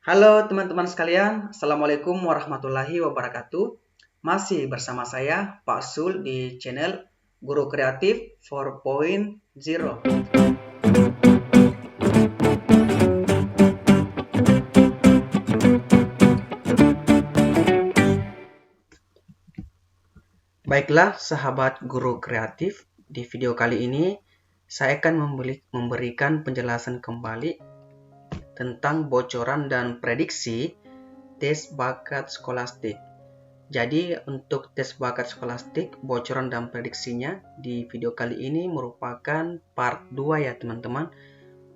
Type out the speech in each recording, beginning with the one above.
Halo teman-teman sekalian, Assalamualaikum warahmatullahi wabarakatuh. Masih bersama saya, Pak Sul, di channel Guru Kreatif 4.0. Baiklah, sahabat guru kreatif, di video kali ini saya akan memberikan penjelasan kembali tentang bocoran dan prediksi tes bakat skolastik. Jadi untuk tes bakat skolastik, bocoran dan prediksinya di video kali ini merupakan part 2 ya teman-teman,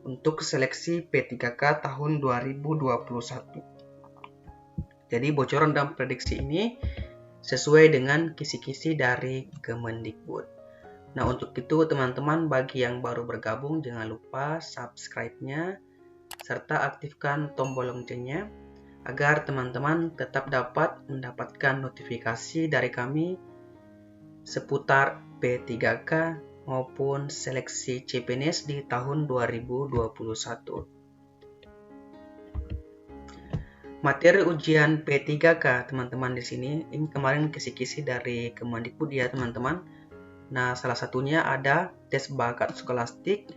untuk seleksi P3K tahun 2021. Jadi bocoran dan prediksi ini sesuai dengan kisi-kisi dari Kemendikbud. Nah untuk itu teman-teman, bagi yang baru bergabung jangan lupa subscribe-nya serta aktifkan tombol loncengnya agar teman-teman tetap dapat mendapatkan notifikasi dari kami seputar P3K maupun seleksi CPNS di tahun 2021. Materi ujian P3K teman-teman di sini, ini kemarin kisi-kisi dari Kemendikbud ya teman-teman. Nah, salah satunya ada tes bakat skolastik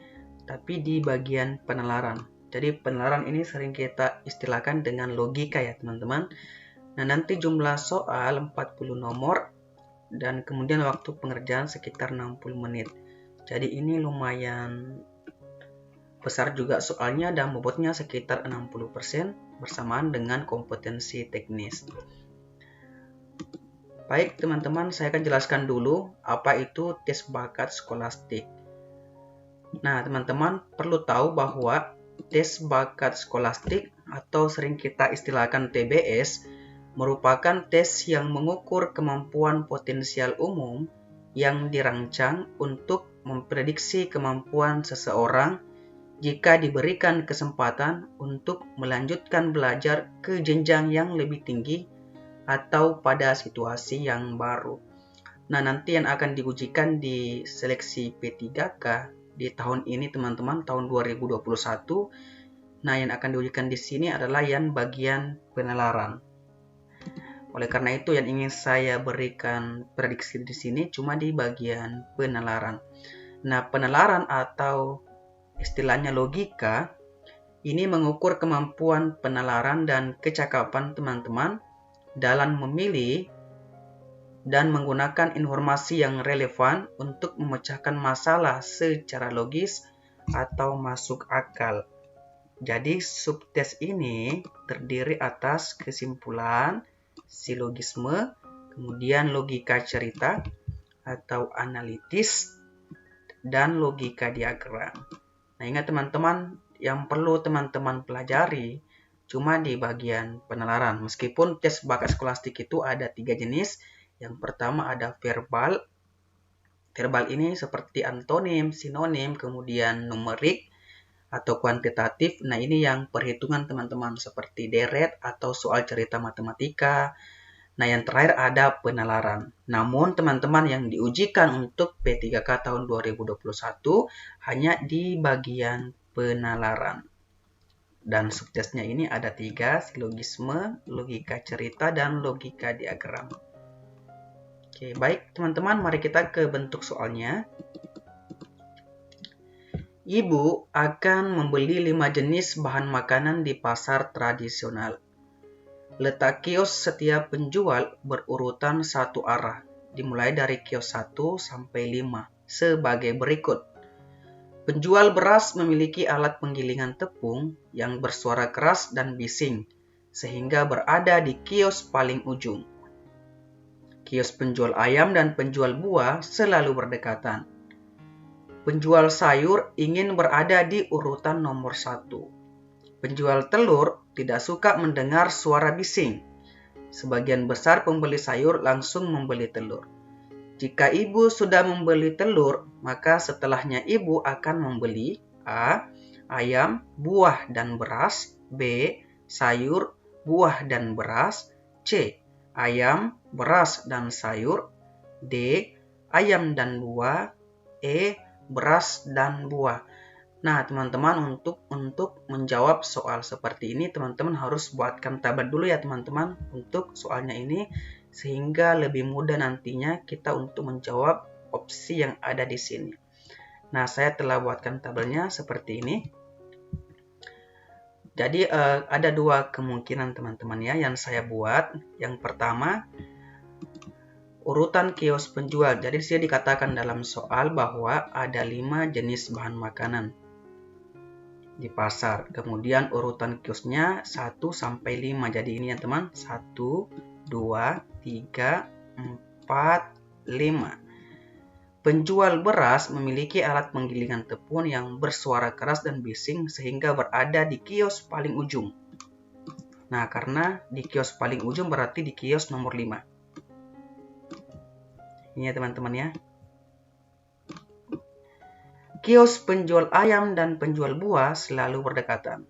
tapi di bagian penalaran. Jadi penalaran ini sering kita istilahkan dengan logika ya teman-teman. Nah, nanti jumlah soal 40 nomor dan kemudian waktu pengerjaan sekitar 60 menit. Jadi ini lumayan besar juga soalnya dan bobotnya sekitar 60% bersamaan dengan kompetensi teknis. Baik teman-teman, saya akan jelaskan dulu apa itu tes bakat skolastik. Nah teman-teman perlu tahu bahwa tes bakat skolastik atau sering kita istilahkan TBS merupakan tes yang mengukur kemampuan potensial umum yang dirancang untuk memprediksi kemampuan seseorang jika diberikan kesempatan untuk melanjutkan belajar ke jenjang yang lebih tinggi atau pada situasi yang baru. Nah, nanti yang akan diujikan di seleksi P3K di tahun ini teman-teman, tahun 2021. Nah, yang akan diujikan di sini adalah yang bagian penalaran. Oleh karena itu yang ingin saya berikan prediksi di sini cuma di bagian penalaran. Nah, penalaran atau istilahnya logika ini mengukur kemampuan penalaran dan kecakapan teman-teman dalam memilih dan menggunakan informasi yang relevan untuk memecahkan masalah secara logis atau masuk akal. Jadi subtes ini terdiri atas kesimpulan, silogisme, kemudian logika cerita atau analitis, dan logika diagram. Nah ingat teman-teman, yang perlu teman-teman pelajari cuma di bagian penalaran. Meskipun tes bakat skolastik itu ada 3 jenis. Yang pertama ada verbal. Verbal ini seperti antonim, sinonim, kemudian numerik atau kuantitatif. Nah ini yang perhitungan teman-teman seperti deret atau soal cerita matematika. Nah yang terakhir ada penalaran. Namun teman-teman yang diujikan untuk P3K tahun 2021 hanya di bagian penalaran. Dan subtesnya ini ada 3, silogisme, logika cerita, dan logika diagram. Oke, baik teman-teman, mari kita ke bentuk soalnya. Ibu akan membeli 5 jenis bahan makanan di pasar tradisional. Letak kios setiap penjual berurutan satu arah, dimulai dari kios 1 sampai 5, sebagai berikut. Penjual beras memiliki alat penggilingan tepung yang bersuara keras dan bising, sehingga berada di kios paling ujung. Kios penjual ayam dan penjual buah selalu berdekatan. Penjual sayur ingin berada di urutan nomor 1. Penjual telur tidak suka mendengar suara bising. Sebagian besar pembeli sayur langsung membeli telur. Jika ibu sudah membeli telur, maka setelahnya ibu akan membeli A. Ayam, buah, dan beras. B. Sayur, buah, dan beras. C. Ayam, beras, dan sayur. D. Ayam dan buah. E. Beras dan buah. Nah, teman-teman, untuk menjawab soal seperti ini, teman-teman harus buatkan tabel dulu ya, teman-teman, untuk soalnya ini, sehingga lebih mudah nantinya kita untuk menjawab opsi yang ada di sini. Nah, saya telah buatkan tabelnya seperti ini. Jadi, ada dua kemungkinan, teman-teman ya, yang saya buat. Yang pertama, urutan kios penjual. Jadi, saya dikatakan dalam soal bahwa ada 5 jenis bahan makanan di pasar. Kemudian urutan kiosnya 1 sampai 5. Jadi ini ya teman, 1, 2, 3, 4, 5. Penjual beras memiliki alat penggilingan tepung yang bersuara keras dan bising sehingga berada di kios paling ujung. Nah, karena di kios paling ujung berarti di kios nomor 5. Ini ya teman-teman ya. Kios penjual ayam dan penjual buah selalu berdekatan.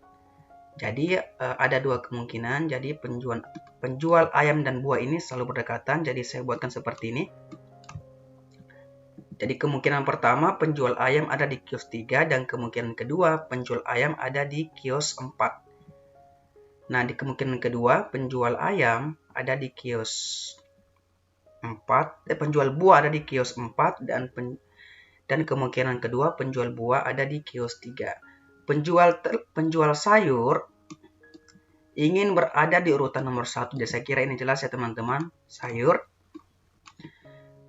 Jadi ada dua kemungkinan. Jadi penjual ayam dan buah ini selalu berdekatan. Jadi saya buatkan seperti ini. Jadi kemungkinan pertama penjual ayam ada di kios 3 dan kemungkinan kedua penjual ayam ada di kios 4. Nah, di kemungkinan kedua penjual ayam ada di kios 4, penjual buah ada di kios 4 dan kemungkinan kedua penjual buah ada di kios 3. Penjual sayur ingin berada di urutan nomor 1. Jadi saya kira ini jelas ya teman-teman. Sayur.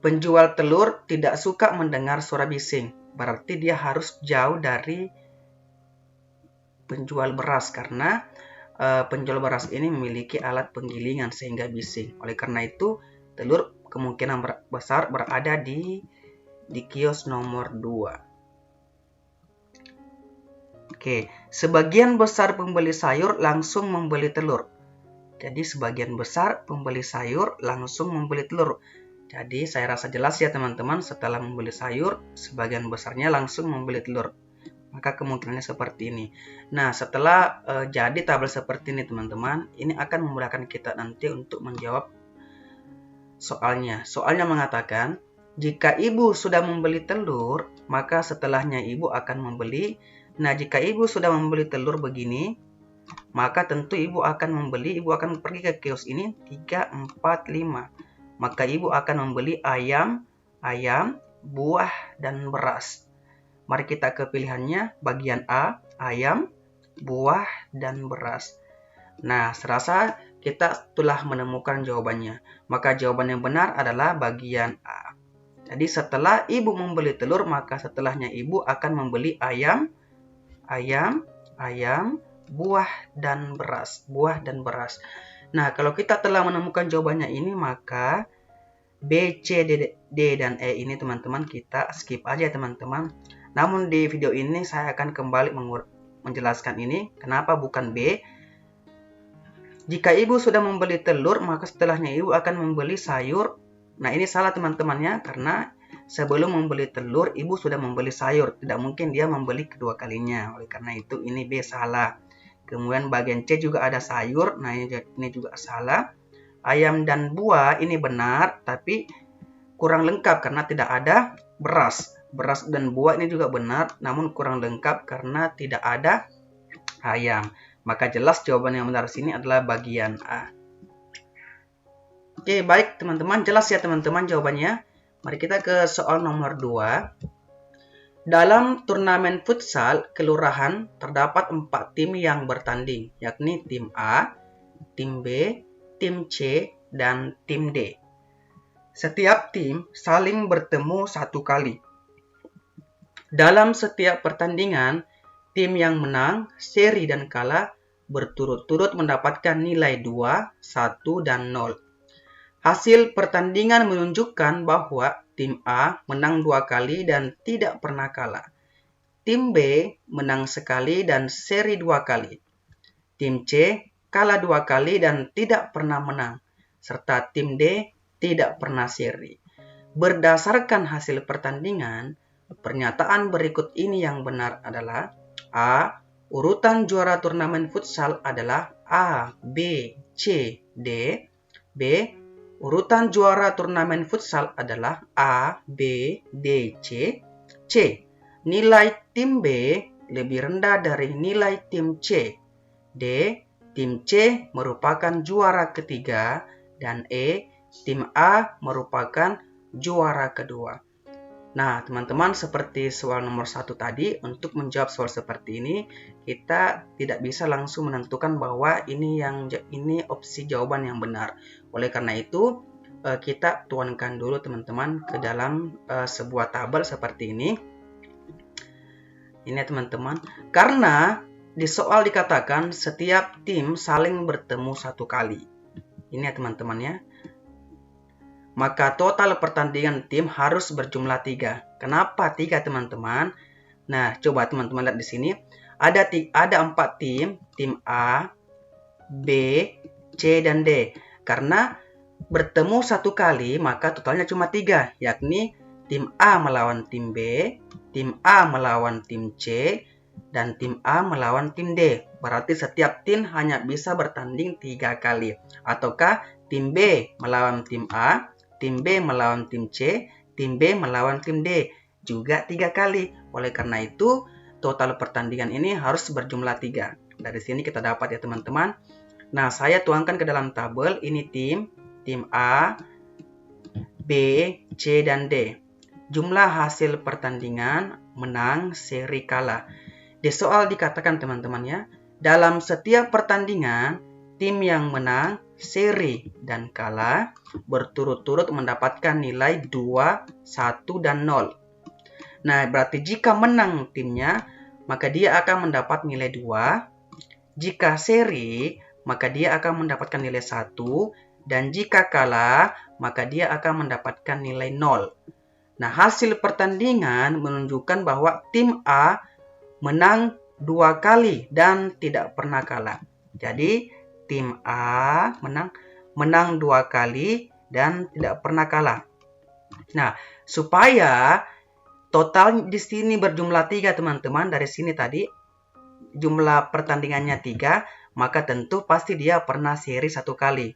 Penjual telur tidak suka mendengar suara bising. Berarti dia harus jauh dari penjual beras karena penjual beras ini memiliki alat penggilingan sehingga bising. Oleh karena itu, telur kemungkinan besar berada di kios nomor 2. Oke, sebagian besar pembeli sayur langsung membeli telur. Jadi sebagian besar pembeli sayur langsung membeli telur. Jadi saya rasa jelas ya teman-teman, setelah membeli sayur, sebagian besarnya langsung membeli telur. Maka kemungkinannya seperti ini. Nah, setelah jadi tabel seperti ini teman-teman, ini akan memudahkan kita nanti untuk menjawab soalnya. Soalnya mengatakan, jika ibu sudah membeli telur, maka setelahnya ibu akan membeli. Nah, jika ibu sudah membeli telur begini, maka tentu ibu akan pergi ke kios ini 3, 4, 5. Maka ibu akan membeli ayam, buah, dan beras. Mari kita ke pilihannya, bagian A, ayam, buah, dan beras. Nah, serasa kita telah menemukan jawabannya. Maka jawaban yang benar adalah bagian A. Jadi setelah ibu membeli telur, maka setelahnya ibu akan membeli ayam, buah, dan beras. Nah, kalau kita telah menemukan jawabannya ini, maka B, C, D, dan E ini teman-teman kita skip aja teman-teman. Namun di video ini saya akan kembali menjelaskan ini. Kenapa bukan B? Jika ibu sudah membeli telur, maka setelahnya ibu akan membeli sayur. Nah, ini salah teman-temannya karena sebelum membeli telur, ibu sudah membeli sayur. Tidak mungkin dia membeli kedua kalinya. Oleh karena itu ini B salah. Kemudian bagian C juga ada sayur. Nah, ini juga salah. Ayam dan buah ini benar, tapi kurang lengkap karena tidak ada beras. Beras dan buah ini juga benar, namun kurang lengkap karena tidak ada ayam. Maka jelas jawaban yang benar sini adalah bagian A. Oke, baik teman-teman. Jelas ya teman-teman jawabannya. Mari kita ke soal nomor 2. Dalam turnamen futsal kelurahan terdapat 4 tim yang bertanding, yakni tim A, tim B, tim C, dan tim D. Setiap tim saling bertemu 1 kali. Dalam setiap pertandingan, tim yang menang, seri, dan kalah berturut-turut mendapatkan nilai 2, 1, dan 0. Hasil pertandingan menunjukkan bahwa tim A menang 2 kali dan tidak pernah kalah. Tim B menang sekali dan seri 2 kali. Tim C kalah 2 kali dan tidak pernah menang. Serta tim D tidak pernah seri. Berdasarkan hasil pertandingan, pernyataan berikut ini yang benar adalah A. Urutan juara turnamen futsal adalah A, B, C, D. B. Urutan juara turnamen futsal adalah A, B, D, C. C. Nilai tim B lebih rendah dari nilai tim C. D. Tim C merupakan juara ketiga. Dan E. Tim A merupakan juara kedua. Nah, teman-teman, seperti soal nomor 1 tadi, untuk menjawab soal seperti ini, kita tidak bisa langsung menentukan bahwa ini opsi jawaban yang benar. Oleh karena itu, kita tuangkan dulu teman-teman ke dalam sebuah tabel seperti ini. Ini teman-teman, karena di soal dikatakan setiap tim saling bertemu 1 kali. Ini ya teman-teman ya. Maka total pertandingan tim harus berjumlah 3. Kenapa 3 teman-teman? Nah, coba teman-teman lihat di sini. Ada 4 tim A, B, C, dan D. Karena bertemu 1 kali, maka totalnya cuma 3. Yakni tim A melawan tim B, tim A melawan tim C, dan tim A melawan tim D. Berarti setiap tim hanya bisa bertanding 3 kali. Ataukah tim B melawan tim A, tim B melawan tim C, tim B melawan tim D juga 3 kali. Oleh karena itu, total pertandingan ini harus berjumlah 3. Dari sini kita dapat ya teman-teman. Nah, saya tuangkan ke dalam tabel. Ini tim A, B, C, dan D. Jumlah hasil pertandingan menang, seri kalah. Di soal dikatakan teman-teman ya, dalam setiap pertandingan, tim yang menang, seri, dan kalah berturut-turut mendapatkan nilai 2, 1, dan 0. Nah, berarti jika menang timnya, maka dia akan mendapat nilai 2. Jika seri, maka dia akan mendapatkan nilai 1. Dan jika kalah, maka dia akan mendapatkan nilai 0. Nah, hasil pertandingan menunjukkan bahwa tim A menang 2 kali dan tidak pernah kalah. Jadi, tim A menang 2 kali dan tidak pernah kalah. Nah, supaya total di sini berjumlah 3 teman-teman. Dari sini tadi jumlah pertandingannya 3, maka tentu pasti dia pernah seri 1 kali.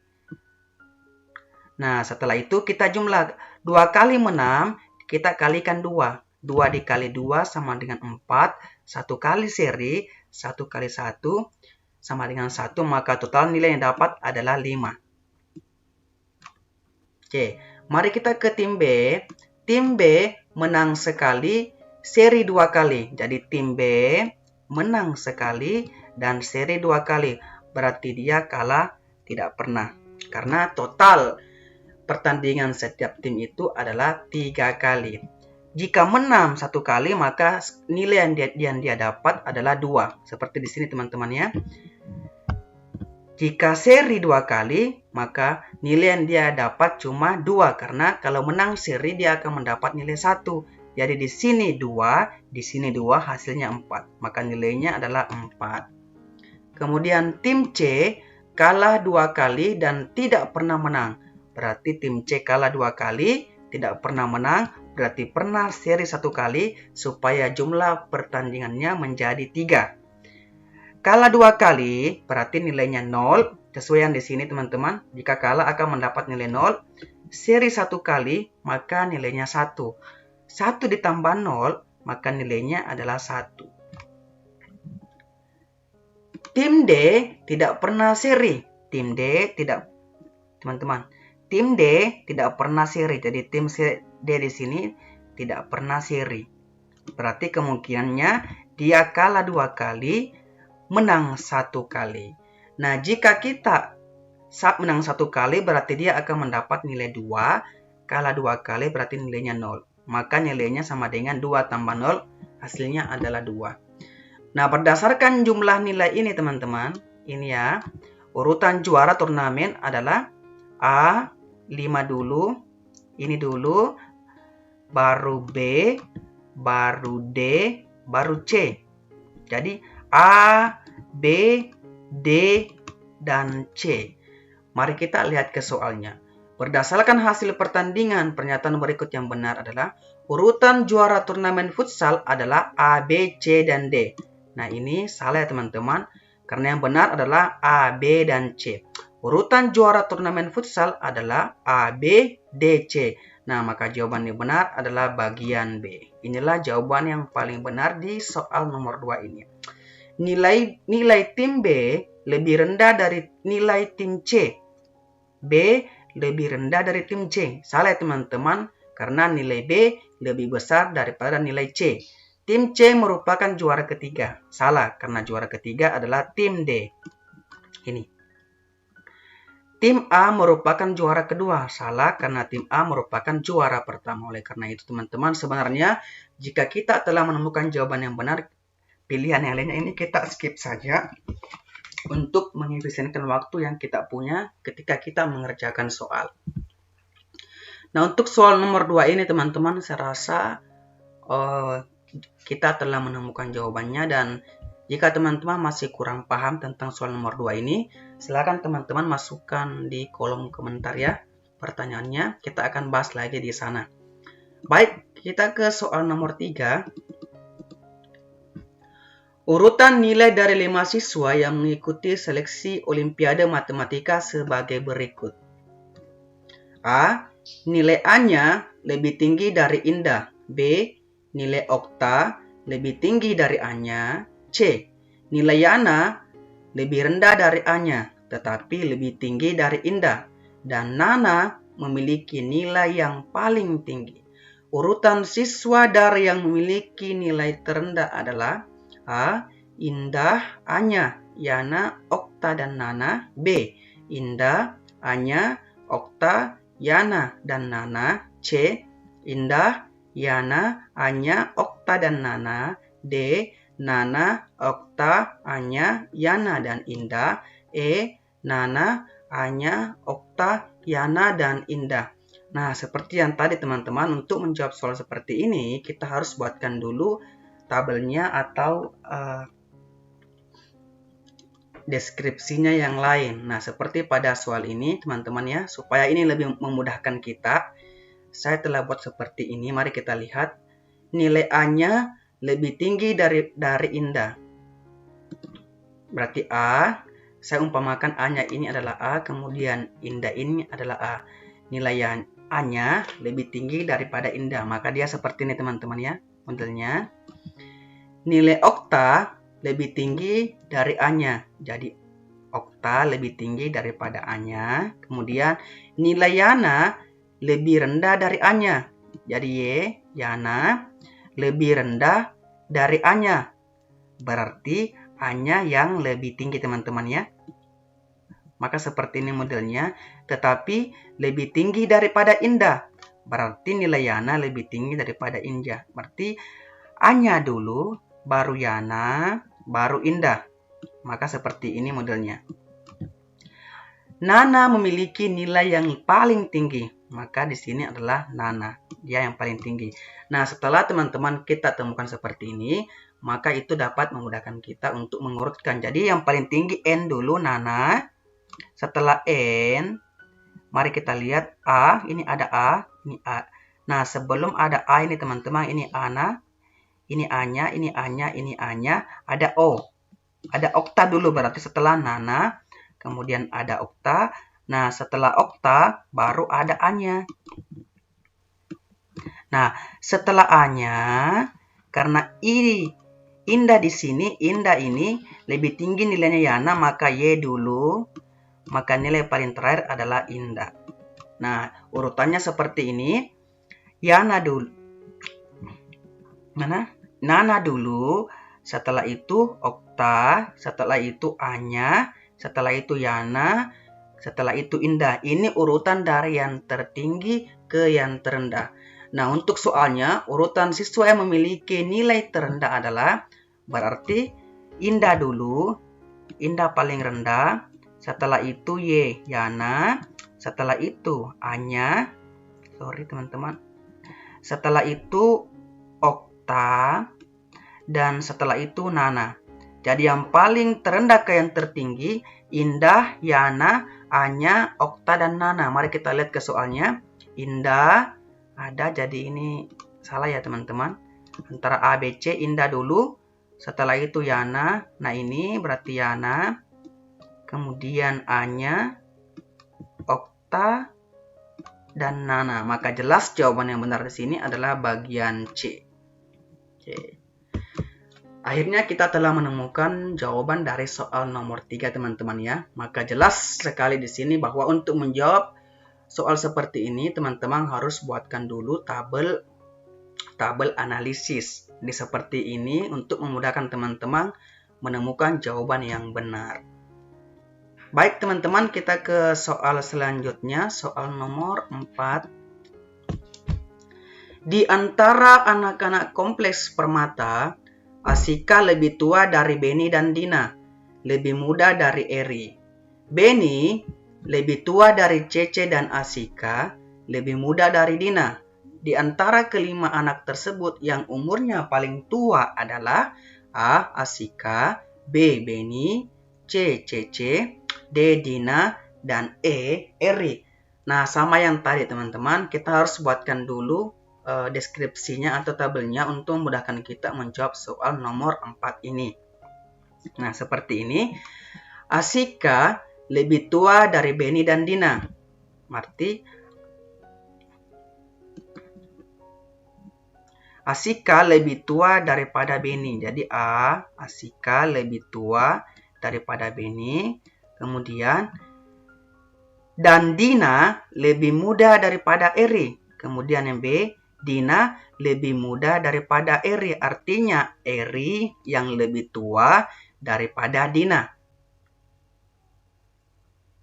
Nah, setelah itu kita jumlah 2 kali menang, kita kalikan 2. 2 dikali 2 sama dengan 4. 1 kali seri, 1 kali 1 sama dengan 1, maka total nilai yang dapat adalah 5. Oke, mari kita ke tim B. Tim B menang sekali, seri 2 kali. Jadi tim B menang sekali dan seri 2 kali. Berarti dia kalah tidak pernah. Karena total pertandingan setiap tim itu adalah 3 kali. Jika menang 1 kali, maka nilai yang dia dapat adalah 2. Seperti di sini teman-teman ya. Jika seri 2 kali, maka nilai yang dia dapat cuma 2. Karena kalau menang seri, dia akan mendapat nilai 1. Jadi di sini 2, di sini 2, hasilnya 4. Maka nilainya adalah 4. Kemudian tim C kalah 2 kali dan tidak pernah menang. Berarti tim C kalah 2 kali, tidak pernah menang. Berarti pernah seri 1 kali, supaya jumlah pertandingannya menjadi 3. Kalah 2 kali, berarti nilainya 0. Sesuai yang di sini teman-teman. Jika kalah akan mendapat nilai 0. Seri 1 kali, maka nilainya 1. 1 ditambah 0, maka nilainya adalah 1. Tim D tidak pernah seri. Tim D tidak pernah seri. Jadi tim D di sini tidak pernah seri. Berarti kemungkinannya dia kalah 2 kali, menang 1 kali. Nah, jika kita menang 1 kali, berarti dia akan mendapat nilai 2. Kalah 2 kali berarti nilainya 0. Maka nilainya sama dengan 2 tambah 0, hasilnya adalah 2. Nah, berdasarkan jumlah nilai ini teman-teman, ini ya, urutan juara turnamen adalah A, 5 dulu, ini dulu, baru B, baru D, baru C. Jadi A, B, D, dan C. Mari kita lihat ke soalnya. Berdasarkan hasil pertandingan, pernyataan berikut yang benar adalah urutan juara turnamen futsal adalah A, B, C, dan D. Nah, ini salah ya teman-teman. Karena yang benar adalah A, B, dan C. Urutan juara turnamen futsal adalah A, B, D, C. Nah, maka jawaban yang benar adalah bagian B. Inilah jawaban yang paling benar di soal nomor 2 ini. Nilai tim B lebih rendah dari nilai tim C. B lebih rendah dari tim C. Salah ya teman-teman, karena nilai B lebih besar daripada nilai C. Tim C merupakan juara ketiga. Salah, karena juara ketiga adalah tim D. Ini. Tim A merupakan juara kedua. Salah, karena tim A merupakan juara pertama. Oleh karena itu, teman-teman, sebenarnya jika kita telah menemukan jawaban yang benar, pilihan yang lainnya ini kita skip saja untuk mengefisienkan waktu yang kita punya ketika kita mengerjakan soal. Nah, untuk soal nomor 2 ini, teman-teman, saya rasa kita telah menemukan jawabannya, dan jika teman-teman masih kurang paham tentang soal nomor 2 ini, silakan teman-teman masukkan di kolom komentar ya pertanyaannya. Kita akan bahas lagi di sana. Baik, kita ke soal nomor 3. Urutan nilai dari 5 siswa yang mengikuti seleksi Olimpiade Matematika sebagai berikut. A. Nilai A-nya lebih tinggi dari Indah. B. Nilai Okta lebih tinggi dari A-nya. C. Nilai Yana lebih rendah dari A-nya, tetapi lebih tinggi dari Indah. Dan Nana memiliki nilai yang paling tinggi. Urutan siswa dari yang memiliki nilai terendah adalah A. Indah, Anya, Yana, Okta, dan Nana. B. Indah, Anya, Okta, Yana, dan Nana. C. Indah, Yana, Anya, Okta, dan Nana. D. Nana, Okta, Anya, Yana, dan Indah. E. Nana, Anya, Okta, Yana, dan Indah. Nah, seperti yang tadi teman-teman, untuk menjawab soal seperti ini, kita harus buatkan dulu tabelnya atau deskripsinya yang lain. Nah, seperti pada soal ini, teman-teman ya, supaya ini lebih memudahkan kita, saya telah buat seperti ini. Mari kita lihat. Nilai A-nya lebih tinggi dari Indah. Berarti A, saya umpamakan A-nya ini adalah A, kemudian Indah ini adalah A. Nilai A-nya lebih tinggi daripada Indah, maka dia seperti ini teman-teman ya, modelnya. Nilai Okta lebih tinggi dari A-nya, jadi Okta lebih tinggi daripada A-nya. Kemudian nilai Yana lebih rendah dari A-nya, jadi Yana lebih rendah dari A-nya. Berarti A-nya yang lebih tinggi teman-teman ya. Maka seperti ini modelnya. Tetapi lebih tinggi daripada Indah. Berarti nilai Yana lebih tinggi daripada Indah. Berarti A-nya dulu, baru Yana, baru Indah. Maka seperti ini modelnya. Nana memiliki nilai yang paling tinggi. Maka di sini adalah Nana, dia yang paling tinggi. Nah, setelah teman-teman kita temukan seperti ini, maka itu dapat memudahkan kita untuk mengurutkan. Jadi yang paling tinggi N dulu, Nana. Setelah N, mari kita lihat A, ini ada A, ini A. Nah, sebelum ada A ini teman-teman, ini Ana, ini A-nya, ini A-nya, ini A-nya, ada O. Ada Okta dulu, berarti setelah Nana, kemudian ada Okta. Nah, setelah Okta, baru ada A-nya. Nah, setelah A-nya, karena Indah di sini, Indah ini lebih tinggi nilainya Yana, maka Y dulu. Maka nilai paling terakhir adalah Indah. Nah, urutannya seperti ini. Yana dulu. Mana? Nana dulu. Setelah itu Okta. Setelah itu A-nya. Setelah itu Yana. Setelah itu Indah. Ini urutan dari yang tertinggi ke yang terendah. Nah, untuk soalnya, urutan siswa yang memiliki nilai terendah adalah, berarti Indah dulu. Indah paling rendah. Setelah itu Yana. Setelah itu A-nya. Sorry teman-teman. Setelah itu Okta. Dan setelah itu Nana. Jadi yang paling terendah ke yang tertinggi, Indah, Yana, A-nya, Okta, dan Nana. Mari kita lihat ke soalnya. Indah ada, jadi ini salah ya teman-teman. Antara A, B, C, Indah dulu. Setelah itu Yana. Nah ini berarti Yana. Kemudian A-nya, Okta, dan Nana. Maka jelas jawaban yang benar di sini adalah bagian C. Oke. Akhirnya kita telah menemukan jawaban dari soal nomor 3, teman-teman ya. Maka jelas sekali di sini bahwa untuk menjawab soal seperti ini, teman-teman harus buatkan dulu tabel analisis. Di seperti ini untuk memudahkan teman-teman menemukan jawaban yang benar. Baik, teman-teman, kita ke soal selanjutnya, soal nomor 4. Di antara anak-anak kompleks Permata, Asika lebih tua dari Beni dan Dina, lebih muda dari Eri. Beni lebih tua dari Cece dan Asika, lebih muda dari Dina. Di antara kelima anak tersebut yang umurnya paling tua adalah A. Asika, B. Beni, C. Cece, D. Dina, dan E. Eri. Nah, sama yang tadi teman-teman, kita harus buatkan dulu deskripsinya atau tabelnya untuk memudahkan kita menjawab soal nomor 4 ini. Nah, seperti ini. Asika lebih tua dari Beni dan Dina. Berarti Asika lebih tua daripada Beni. Jadi A, Asika lebih tua daripada Beni. Kemudian, dan Dina lebih muda daripada Eri. Kemudian yang B, Dina lebih muda daripada Eri. Artinya Eri yang lebih tua daripada Dina.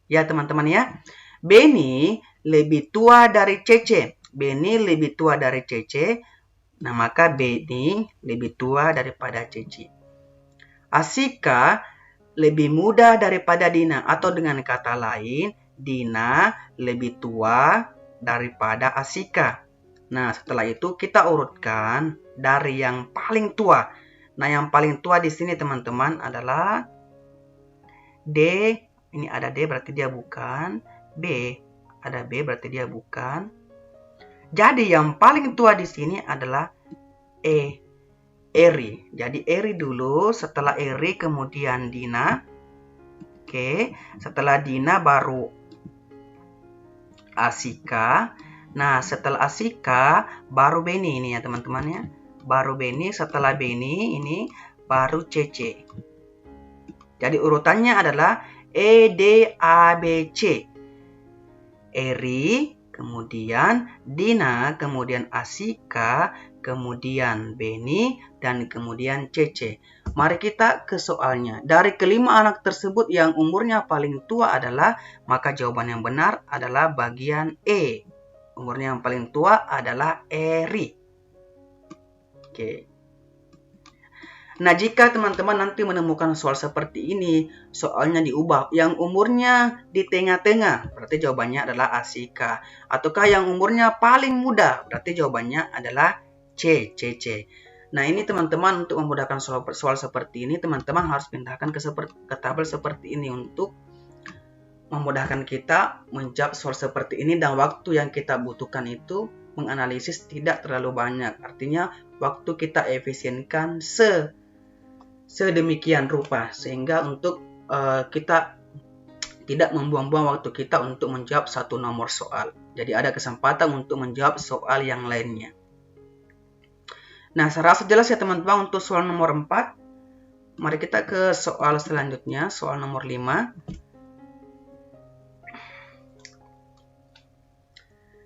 Ya teman-teman ya. Beni lebih tua dari Cece. Beni lebih tua dari Cece. Nah, maka Beni lebih tua daripada Cece. Asika lebih muda daripada Dina. Atau dengan kata lain, Dina lebih tua daripada Asika. Nah, setelah itu kita urutkan dari yang paling tua. Nah, yang paling tua di sini teman-teman adalah D. Ini ada D berarti dia bukan. B. Ada B berarti dia bukan. Jadi yang paling tua di sini adalah E. Eri. Jadi Eri dulu, setelah Eri kemudian Dina. Oke, setelah Dina baru Asika. Nah, setelah Asika baru Beni ini ya teman-teman ya. Baru Beni, setelah Beni ini baru Cece. Jadi urutannya adalah E, D, A, B, C. Eri, kemudian Dina, kemudian Asika, kemudian Beni, dan kemudian Cece. Mari kita ke soalnya. Dari kelima anak tersebut yang umurnya paling tua adalah, maka jawaban yang benar adalah bagian E. Umurnya yang paling tua adalah Eri. Oke. Nah, jika teman-teman nanti menemukan soal seperti ini, soalnya diubah. Yang umurnya di tengah-tengah, berarti jawabannya adalah Asika. Ataukah yang umurnya paling muda, berarti jawabannya adalah C, Cece. Nah, ini teman-teman untuk memudahkan soal seperti ini, teman-teman harus pindahkan ke tabel seperti ini untuk memudahkan kita menjawab soal seperti ini, dan waktu yang kita butuhkan itu menganalisis tidak terlalu banyak. Artinya waktu kita efisienkan sedemikian rupa sehingga untuk kita tidak membuang-buang waktu kita untuk menjawab satu nomor soal. Jadi ada kesempatan untuk menjawab soal yang lainnya. Nah, saya rasa jelas ya teman-teman untuk soal nomor 4. Mari kita ke soal selanjutnya, soal nomor 5.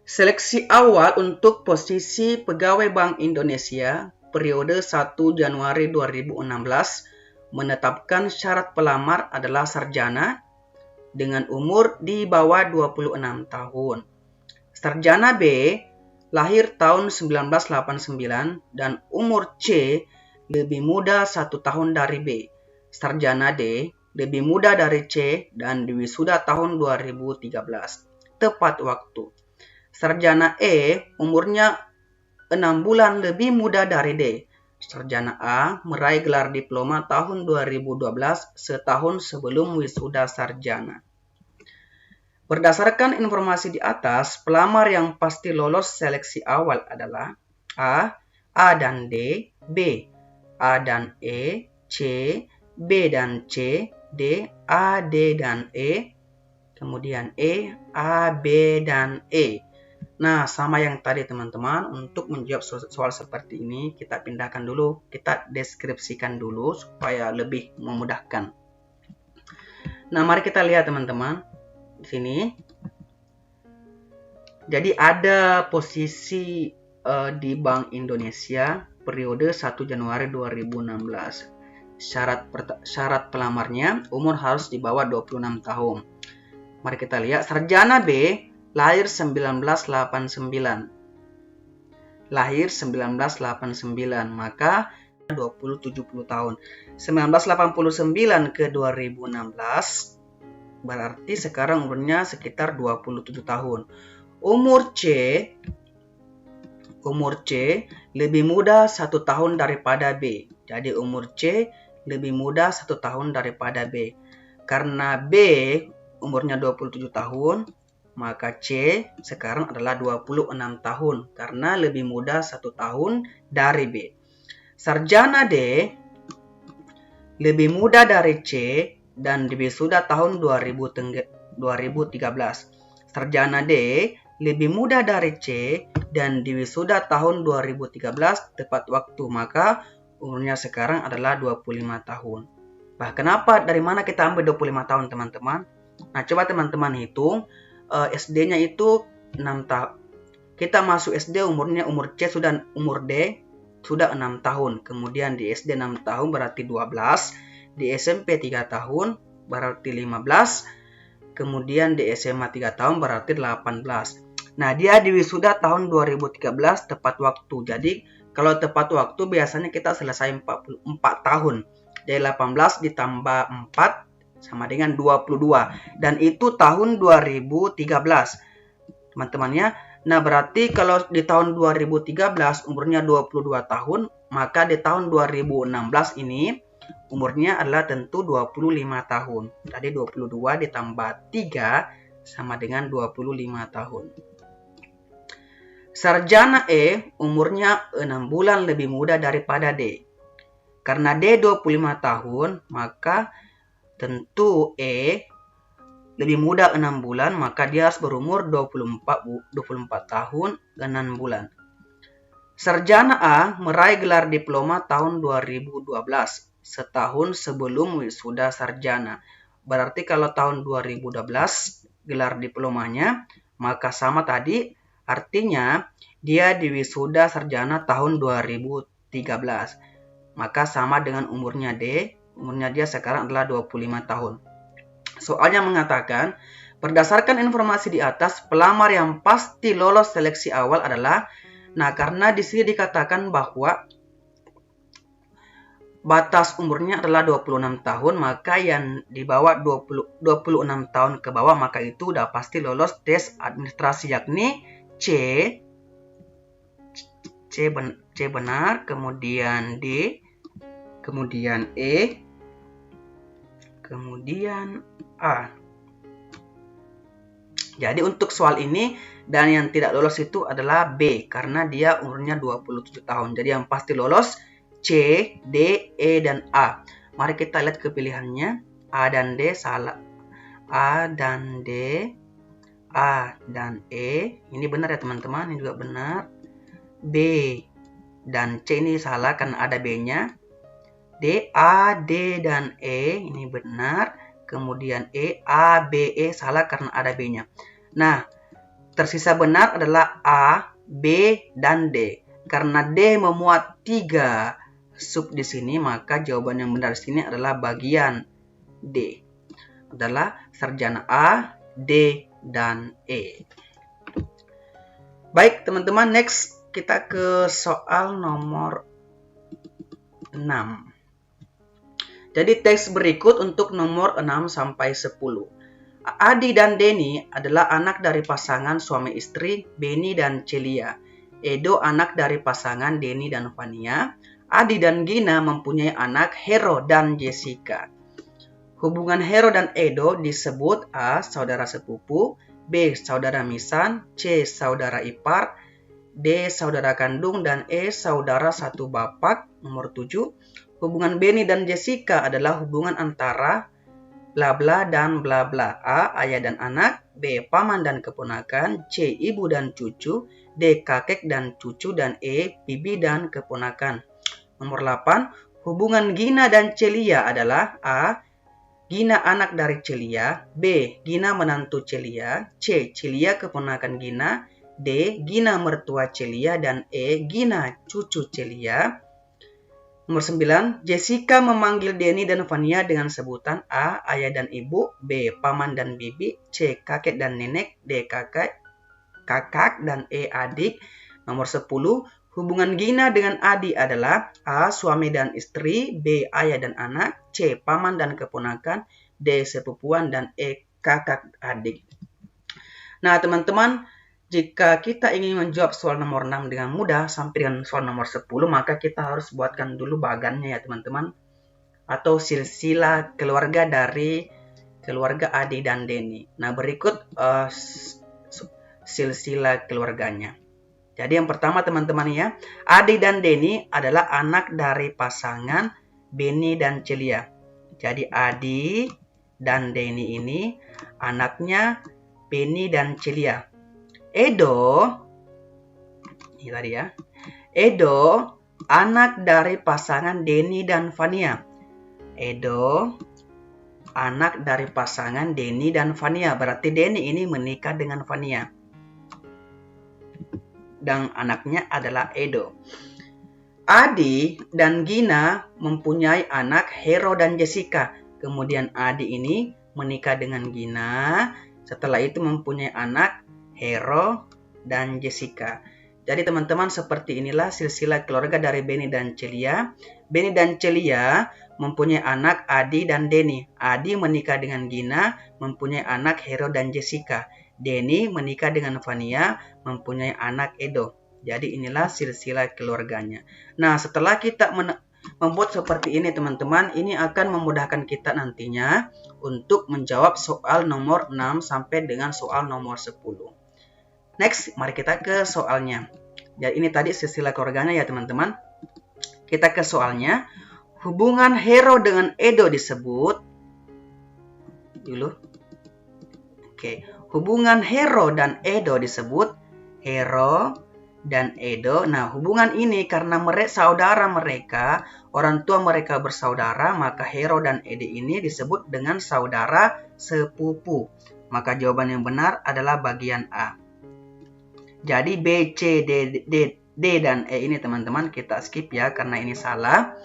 Seleksi awal untuk posisi pegawai Bank Indonesia periode 1 Januari 2016 menetapkan syarat pelamar adalah sarjana dengan umur di bawah 26 tahun. Sarjana B lahir tahun 1989 dan umur C lebih muda 1 tahun dari B. Sarjana D lebih muda dari C dan diwisuda tahun 2013. Tepat waktu. Sarjana E umurnya 6 bulan lebih muda dari D. Sarjana A meraih gelar diploma tahun 2012 setahun sebelum wisuda sarjana. Berdasarkan informasi di atas, pelamar yang pasti lolos seleksi awal adalah A dan D, B, A dan E, C, B dan C, D, A, D dan E, kemudian E, A, B dan E. Nah, sama yang tadi teman-teman, untuk menjawab soal seperti ini, kita pindahkan dulu, kita deskripsikan dulu supaya lebih memudahkan. Nah, mari kita lihat teman-teman di sini. Jadi ada posisi di Bank Indonesia periode 1 Januari 2016. Syarat pelamarnya umur harus di bawah 26 tahun. Mari kita lihat, sarjana B lahir 1989. Lahir 1989, maka 20-70 tahun. 1989 ke 2016 berarti sekarang umurnya sekitar 27 tahun. Umur C lebih muda 1 tahun daripada B. Jadi umur C lebih muda 1 tahun daripada B. Karena B umurnya 27 tahun, maka C sekarang adalah 26 tahun karena lebih muda 1 tahun dari B. Sarjana D lebih muda dari C dan diwisuda tahun 2013. Sarjana D lebih muda dari C dan diwisuda tahun 2013 tepat waktu, maka umurnya sekarang adalah 25 tahun. Nah, kenapa? Dari mana kita ambil 25 tahun teman-teman? Nah, coba teman-teman hitung. SD-nya itu 6 tahun. Kita masuk SD umur C sudah umur D sudah 6 tahun. Kemudian di SD 6 tahun berarti 12. Di SMP 3 tahun berarti 15. Kemudian di SMA 3 tahun berarti 18. Nah, dia diwisuda tahun 2013 tepat waktu. Jadi, kalau tepat waktu biasanya kita selesai 44 tahun. Dari 18 ditambah 4 sama dengan 22. Dan itu tahun 2013. Teman-teman ya. Nah, berarti kalau di tahun 2013 umurnya 22 tahun, maka di tahun 2016 ini umurnya adalah tentu 25 tahun. Tadi 22 ditambah 3 sama dengan 25 tahun. Sarjana E umurnya 6 bulan lebih muda daripada D. Karena D 25 tahun, maka tentu E lebih muda 6 bulan, maka dia harus berumur 24 tahun 6 bulan. Sarjana A meraih gelar diploma tahun 2012, setahun sebelum wisuda sarjana. Berarti kalau tahun 2012 gelar diplomanya, maka sama tadi, artinya dia diwisuda sarjana tahun 2013. Maka sama dengan umurnya D. Umurnya dia sekarang adalah 25 tahun. Soalnya mengatakan, berdasarkan informasi di atas, pelamar yang pasti lolos seleksi awal adalah, nah karena di sini dikatakan bahwa batas umurnya adalah 26 tahun, maka yang di bawah 26 tahun ke bawah, maka itu udah pasti lolos tes administrasi, yakni C benar, kemudian D, kemudian E, kemudian A. Jadi untuk soal ini, dan yang tidak lolos itu adalah B, karena dia umurnya 27 tahun. Jadi yang pasti lolos C, D, E, dan A. Mari kita lihat kepilihannya. A dan D salah. A dan D, A dan E. Ini benar ya teman-teman, ini juga benar. B dan C ini salah karena ada B-nya. D, A, D, dan E ini benar. Kemudian E, A, B, E salah karena ada B-nya. Nah, tersisa benar adalah A, B, dan D. Karena D memuat 3 sub di sini, maka jawaban yang benar di sini adalah bagian D. Adalah sarjana A, D, dan E. Baik, teman-teman, next kita ke soal nomor 6. Jadi teks berikut untuk nomor 6 sampai 10. Adi dan Denny adalah anak dari pasangan suami istri Benny dan Celia. Edo anak dari pasangan Denny dan Vania. Adi dan Gina mempunyai anak Hero dan Jessica. Hubungan Hero dan Edo disebut A. Saudara sepupu, B. Saudara misan, C. Saudara ipar, D. Saudara kandung, dan E. Saudara satu bapak. Nomor 7. Hubungan Benny dan Jessica adalah hubungan antara bla bla dan bla bla. A. Ayah dan anak. B. Paman dan keponakan. C. Ibu dan cucu. D. Kakek dan cucu. Dan E. Bibi dan keponakan. Nomor 8. Hubungan Gina dan Celia adalah A. Gina anak dari Celia. B. Gina menantu Celia. C. Celia keponakan Gina. D. Gina mertua Celia. Dan E. Gina cucu Celia. Nomor 9. Jessica memanggil Denny dan Vania dengan sebutan A. Ayah dan ibu. B. Paman dan bibi. C. Kakek dan nenek. D. kakak dan E. adik. Nomor 10. Hubungan Gina dengan Adi adalah A. Suami dan istri. B. Ayah dan anak. C. Paman dan keponakan. D. Sepupuan. Dan E. Kakak adik. Nah teman-teman, jika kita ingin menjawab soal nomor 6 dengan mudah sampai dengan soal nomor 10, maka kita harus buatkan dulu bagannya ya teman-teman. Atau silsilah keluarga dari keluarga Adi dan Denny. Nah berikut silsilah keluarganya. Jadi yang pertama teman-teman ya, Adi dan Denny adalah anak dari pasangan Benny dan Celia. Jadi Adi dan Denny ini anaknya Benny dan Celia. Edo, ini tadi ya, Edo anak dari pasangan Denny dan Vania. Edo anak dari pasangan Denny dan Vania. Berarti Denny ini menikah dengan Vania. Dan anaknya adalah Edo. Adi dan Gina mempunyai anak Hero dan Jessica. Kemudian Adi ini menikah dengan Gina. Setelah itu mempunyai anak Hero dan Jessica. Jadi teman-teman seperti inilah silsilah keluarga dari Benny dan Celia. Benny dan Celia mempunyai anak Adi dan Denny. Adi menikah dengan Gina, mempunyai anak Hero dan Jessica. Denny menikah dengan Vania, mempunyai anak Edo. Jadi inilah silsilah keluarganya. Nah, setelah kita membuat seperti ini teman-teman, ini akan memudahkan kita nantinya untuk menjawab soal nomor 6 sampai dengan soal nomor 10. Next, mari kita ke soalnya. Jadi ini tadi silsilah keluarganya ya teman-teman. Kita ke soalnya. Hubungan Hero dengan Edo disebut dulu. Oke. Hubungan Hero dan Edo disebut Hero dan Edo. Nah, hubungan ini karena saudara mereka, orang tua mereka bersaudara, maka Hero dan Edo ini disebut dengan saudara sepupu. Maka jawaban yang benar adalah bagian A. Jadi B, C, D dan E ini teman-teman kita skip ya karena ini salah.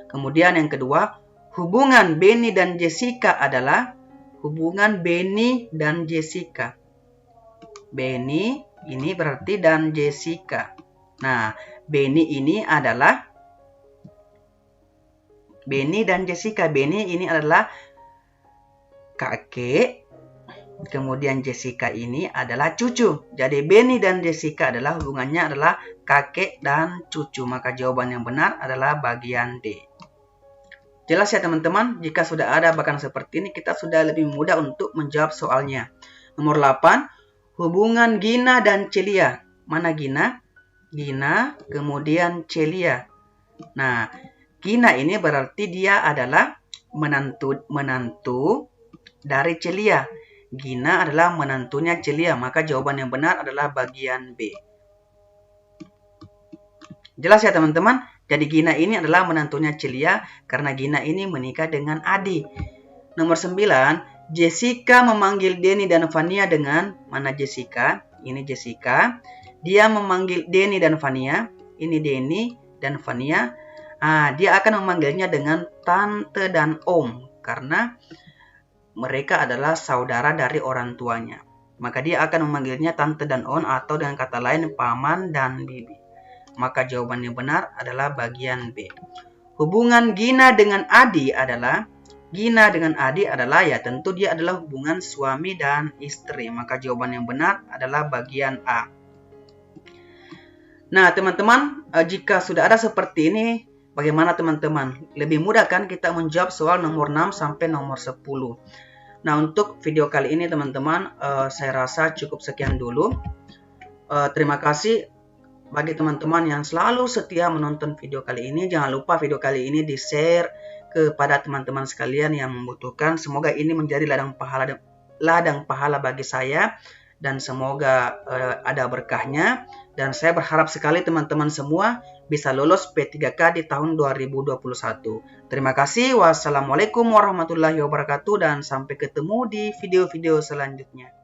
Kemudian yang kedua, hubungan Benny dan Jessica adalah hubungan Benny dan Jessica. Benny ini berarti dan Jessica. Nah, Benny ini adalah Benny dan Jessica. Benny ini adalah kakek. Kemudian Jessica ini adalah cucu. Jadi Benny dan Jessica adalah hubungannya adalah kakek dan cucu. Maka jawaban yang benar adalah bagian D. Jelas ya teman-teman, jika sudah ada bagan seperti ini, kita sudah lebih mudah untuk menjawab soalnya. Nomor 8, hubungan Gina dan Celia. Mana Gina? Gina, kemudian Celia. Nah, Gina ini berarti dia adalah menantu dari Celia. Gina adalah menantunya Celia, maka jawaban yang benar adalah bagian B. Jelas ya teman-teman? Jadi Gina ini adalah menantunya Celia karena Gina ini menikah dengan Adi. Nomor 9, Jessica memanggil Denny dan Vania dengan mana Jessica? Ini Jessica. Dia memanggil Denny dan Vania. Ini Denny dan Vania. Dia akan memanggilnya dengan tante dan om karena mereka adalah saudara dari orang tuanya. Maka dia akan memanggilnya tante dan om atau dengan kata lain paman dan bibi. Maka jawaban yang benar adalah bagian B. Hubungan Gina dengan Adi adalah ya tentu dia adalah hubungan suami dan istri. Maka jawaban yang benar adalah bagian A. Nah teman-teman, jika sudah ada seperti ini, bagaimana teman-teman? Lebih mudah kan kita menjawab soal nomor 6 sampai nomor 10. Nah untuk video kali ini teman-teman, saya rasa cukup sekian dulu. Terima kasih. Bagi teman-teman yang selalu setia menonton video kali ini, jangan lupa video kali ini di-share, kepada teman-teman sekalian yang membutuhkan. Semoga ini menjadi ladang pahala bagi saya, dan semoga ada berkahnya. Dan saya berharap sekali teman-teman semua bisa lulus P3K di tahun 2021. Terima kasih. Wassalamualaikum warahmatullahi wabarakatuh, dan sampai ketemu di video-video selanjutnya.